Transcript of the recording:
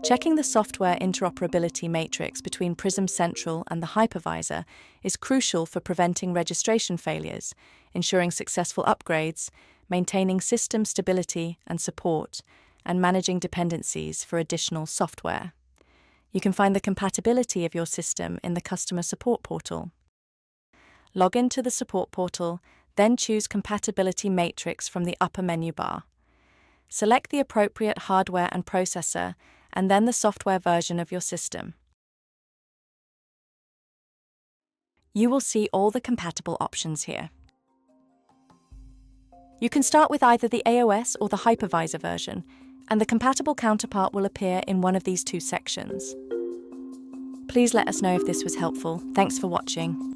Checking the software interoperability matrix between Prism Central and the Hypervisor is crucial for preventing registration failures, ensuring successful upgrades, maintaining system stability and support, and managing dependencies for additional software. You can find the compatibility of your system in the Customer Support portal. Log into the Support portal, then choose Compatibility Matrix from the upper menu bar. Select the appropriate hardware and processor, and then the software version of your system. You will see all the compatible options here. You can start with either the AOS or the Hypervisor version, and the compatible counterpart will appear in one of these two sections. Please let us know if this was helpful. Thanks for watching.